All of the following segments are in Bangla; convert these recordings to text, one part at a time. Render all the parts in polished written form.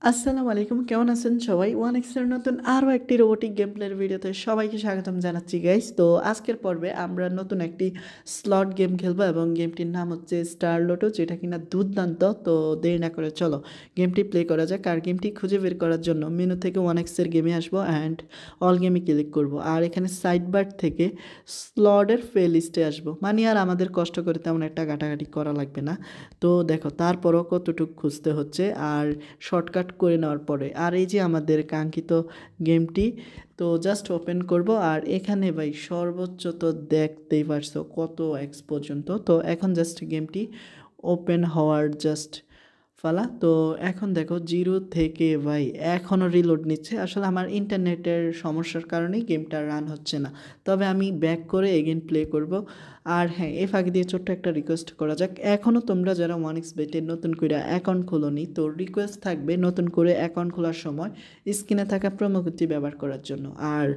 আসসালামু আলাইকুম, কেমন আছেন সবাই? ওয়ান এক্সের নতুন আরও একটি রোবোটিক গেম প্লের ভিডিওতে সবাইকে স্বাগতম জানাচ্ছি গাইস। তো আজকের পর্বে আমরা নতুন একটি স্লট গেম খেলবো এবং গেমটির নাম হচ্ছে স্টার লোটো, যেটা কিনা দুর্দান্ত। তো দেরি না করে চলো গেমটি প্লে করা যাক। আর গেমটি খুঁজে বের করার জন্য মেনু থেকে ওয়ান এক্সের গেমে আসবো অ্যান্ড অল গেমে ক্লিক করব। আর এখানে সাইড বার থেকে স্লটের প্লে লিস্টে আসবো, মানে আর আমাদের কষ্ট করে তেমন একটা ঘাটাঘাটি করা লাগবে না। তো দেখো তারপরও কতটুকু খুঁজতে হচ্ছে আর শর্টকাট করে নেওয়ার পরে আর এই যে আমাদের কাঙ্ক্ষিত গেমটি। তো জাস্ট ওপেন করব আর এখানে ভাই সর্বোচ্চ তো দেখতেই পারছো কত এক্স পর্যন্ত। তো এখন জাস্ট গেমটি ওপেন হওয়ার জাস্ট ফালা। তো এখন দেখো জিরো থেকে ভাই এখনও রিলোড নিচ্ছে। আসলে আমার ইন্টারনেটের সমস্যার কারণেই গেমটা রান হচ্ছে না, তবে আমি ব্যাক করে এগেন প্লে করব। আর হ্যাঁ, এ ফাঁকি দিয়ে ছোট্ট একটা রিকোয়েস্ট করা যাক, এখনও তোমরা যারা ওয়ান এক্স বেটে নতুন করে অ্যাকাউন্ট খোলোনি, তো রিকোয়েস্ট থাকবে নতুন করে অ্যাকাউন্ট খোলার সময় স্ক্রিনে থাকা প্রোমো কোডটি ব্যবহার করার জন্য। আর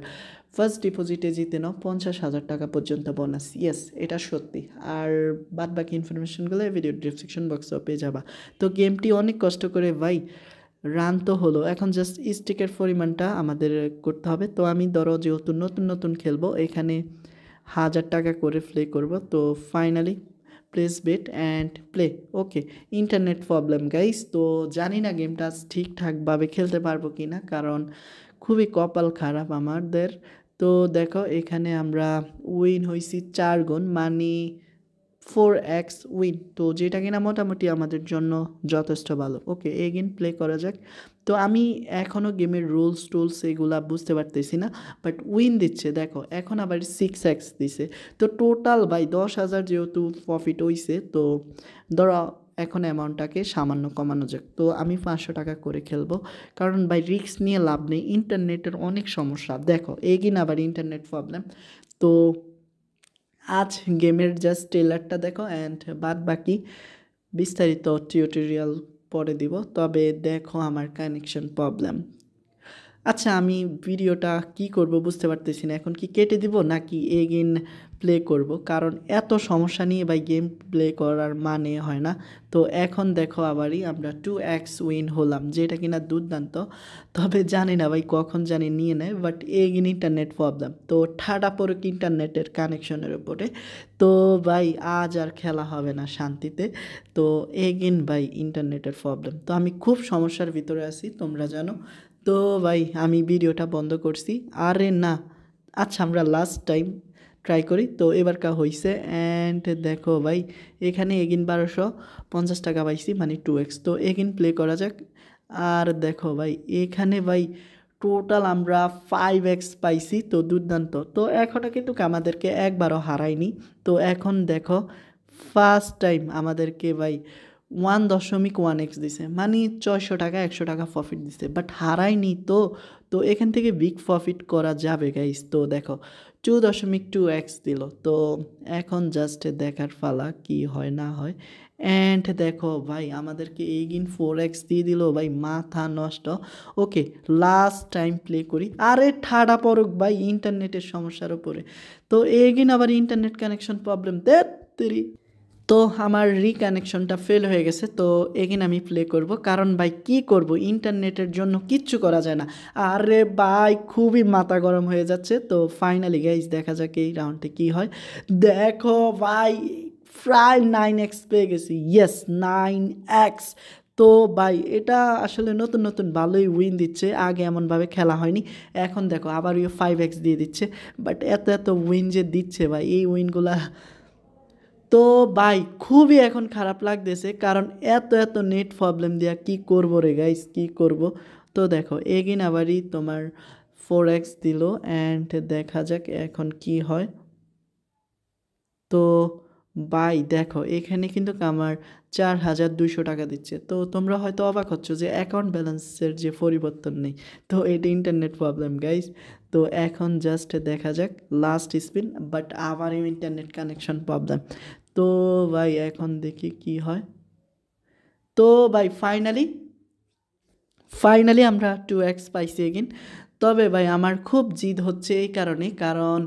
ফার্স্ট ডিপোজিটে জিতে নাও 50,000 টাকা পর্যন্ত বোনাস। ইয়েস, এটা সত্যি। আর বাদ বাকি ইনফরমেশনগুলো ভিডিও ডিসক্রিপশন বক্সেও পেয়ে যাবা। তো গেমটি অনেক কষ্ট করে ভাই রান তো হলো, এখন জাস্ট স্টিকের পরিমাণটা আমাদের করতে হবে। তো আমি ধরো যেহেতু নতুন নতুন খেলবো, এখানে 1,000 টাকা করে প্লে করব। তো finally place bet and play. Okay, internet problem guys. তো জানি না গেমটা ঠিকঠাকভাবে খেলতে পারবো কি না, কারণ খুবই কপাল খারাপ আমাদের। তো দেখো এখানে আমরা উইন হয়েছি 4 গুণ, মানে 4x উইন, তো যেটা কিনা মোটামুটি আমাদের জন্য যথেষ্ট ভালো। ওকে, এগেন প্লে করা যাক। তো আমি এখনও গেমের রুলস টুলস এগুলা বুঝতে পারতেছি না, বাট উইন দিচ্ছে দেখো, এখন আবার 6x দিছে। তো টোটাল ভাই 10,000 যেহেতু প্রফিট হইছে, তো ধরো এখন অ্যামাউন্টটাকে সামান্য কমানো যাক। তো আমি 500 টাকা করে খেলবো, কারণ ভাই রিস্ক নিয়ে লাভ নেই, ইন্টারনেটের অনেক সমস্যা। দেখো এগিন আবার ইন্টারনেট প্রবলেম। তো আজ গেমের জাস্ট ট্রেলারটা দেখো অ্যান্ড বাদ বাকি বিস্তারিত টিউটোরিয়াল পরে দিব। তবে দেখো আমার কানেকশন প্রবলেম। আচ্ছা, আমি ভিডিওটা কি করব বুঝতে পারতেছি না, এখন কি কেটে দিব নাকি এগেইন প্লে করব, কারণ এত সমস্যা নিয়ে ভাই গেম প্লে করার মানে হয় না। তো এখন দেখো আবারই আমরা 2x উইন হলাম, যেটা কিনা দুর্দান্ত। তবে জানি না ভাই কখন জানি নিয়ে নেয়, বাট এগেইন ইন্টারনেট প্রবলেম। তো ঠাডা পড়ুক ইন্টারনেটের কানেকশনের উপরে। তো ভাই আজ আর খেলা হবে না শান্তিতে। তো এগেইন ভাই ইন্টারনেটের প্রবলেম, তো আমি খুব সমস্যার ভিতরে আছি তোমরা জানো। তো ভাই আমি ভিডিওটা বন্ধ করছি। আরে না, আচ্ছা আমরা লাস্ট টাইম ট্রাই করি। তো এবার কা হইছে অ্যান্ড দেখো ভাই এখানে এগিন 1250 টাকা পাইছি, মানে 2x। তো এগিন প্লে করা যাক। আর দেখো ভাই এখানে ভাই টোটাল আমরা 5x পাইছি, তো দুর্দান্ত। তো এখনও কিন্তু আমাদেরকে একবারও হারায়নি। তো এখন দেখো ফার্স্ট টাইম আমাদেরকে ভাই 1.1x দিছে, মানে 600 টাকা 100 টাকা প্রফিট দিছে, বাট হারায়নি। তো তো এখান থেকে বিগ প্রফিট করা যাবে গাইস। তো দেখো 2.2x দিল। তো এখন জাস্ট দেখার পালা কি হয় না হয়। অ্যান্ড দেখো ভাই আমাদেরকে এগিন 4x দিয়ে দিল, ভাই মাথা নষ্ট। ওকে, লাস্ট টাইম প্লে করি। আরে ঠাডা পড়ুক ভাই ইন্টারনেটের সমস্যার উপরে। তো এগিন আবার ইন্টারনেট কানেকশন প্রবলেম তেরি। তো আমার রিকানেকশনটা ফেল হয়ে গেছে। তো এগেন আমি প্লে করব, কারণ ভাই কি করব, ইন্টারনেটের জন্য কিচ্ছু করা যায় না। আরে ভাই খুবই মাথা গরম হয়ে যাচ্ছে। তো ফাইনালি গাইজ দেখা যাক এই রাউন্ডে কি হয়। দেখো ভাই প্রায় 9x পেয়ে গেছি। Yes, 9x। তো ভাই এটা আসলে নতুন নতুন ভালোই উইন দিচ্ছে, আগে এমনভাবে খেলা হয়নি। এখন দেখো আবার 5x দিয়ে দিচ্ছে, বাট এত এত উইন যে দিচ্ছে ভাই, এই উইনগুলা তো ভাই খুবই এখন খারাপ লাগতেছে, কারণ এত এত নেট প্রবলেম দিয়া কি করবো রে গাইস, কি করব। তো দেখো এগিন আবারই তোমার 4x দিল অ্যান্ড দেখা যাক এখন কি হয়। তো ভাই দেখো এখানে কিন্তু আমার 4,200 টাকা দিচ্ছে। তো তোমরা হয়তো অবাক হচ্ছ যে অ্যাকাউন্ট ব্যালেন্সের যে পরিবর্তন নেই, তো এটা ইন্টারনেট প্রবলেম গাইস। তো এখন জাস্ট দেখা যাক লাস্ট স্পিন, বাট আবারও ইন্টারনেট কানেকশন প্রবলেম। তো ভাই এখন দেখি কি হয়। তো ভাই ফাইনালি আমরা 2x পাইছি এগেন। তবে ভাই আমার খুব জিদ হচ্ছে এই কারণে, কারণ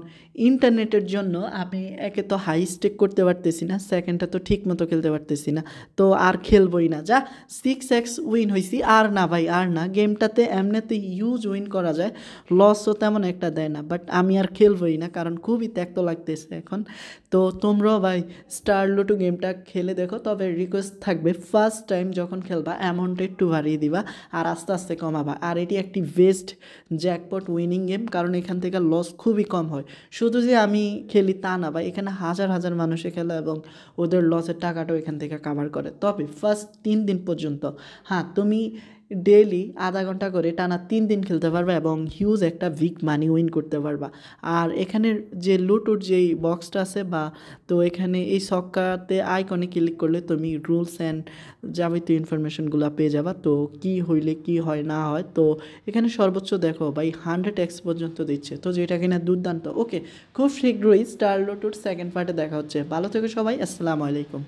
ইন্টারনেটের জন্য আমি একে তো হাই স্টেক করতে পারতেছি না, সেকেন্ডটা তো ঠিক মতো খেলতে পারতেছি না। তো আর খেলবই না, যা 6x উইন হয়েছি, আর না ভাই আর না। গেমটাতে এমনিতে ইউজ উইন করা যায়, লসও তেমন একটা দেয় না, বাট আমি আর খেলবই না কারণ খুবই ত্যাক্ত লাগতেছে এখন। তো তোমরাও ভাই স্টার লুডো গেমটা খেলে দেখো, তবে রিকোয়েস্ট থাকবে ফার্স্ট টাইম যখন খেলবা অ্যামাউন্টটা একটু বাড়িয়ে দিবা আর আস্তে আস্তে কমাবা। আর এটি একটি বেস্ট জ্যাকপট উইনিং গেম, কারণ এখান থেকে লস খুবই কম হয়। শুধু যে আমি খেলি তা না ভাই, এখানে হাজার হাজার মানুষে খেলে এবং ওদের লসের টাকাটাও এখান থেকে কাভার করে। তবে ফার্স্ট 3 দিন পর্যন্ত, হ্যাঁ, তুমি ডেইলি আধা ঘন্টা করে টানা 3 দিন খেলতে পারবা এবং হিউজ একটা বিগ মানি উইন করতে পারবা। আর এখানের যে লুটুর যেই বক্সটা আছে বা, তো এখানে এই সক্কাতে আইকনে ক্লিক করলে তুমি রুলস অ্যান্ড যাবতীয় ইনফরমেশনগুলো পেয়ে যাবা। তো কি হইলে কি হয় না হয়, তো এখানে সর্বোচ্চ দেখো ভাই 100x পর্যন্ত দিচ্ছে, তো যেটা কিনা দুর্দান্ত। ওকে, খুব শীঘ্রই স্টার লুটুর সেকেন্ড পার্টে দেখা হচ্ছে। ভালো থেকো সবাই, আসসালামু আলাইকুম।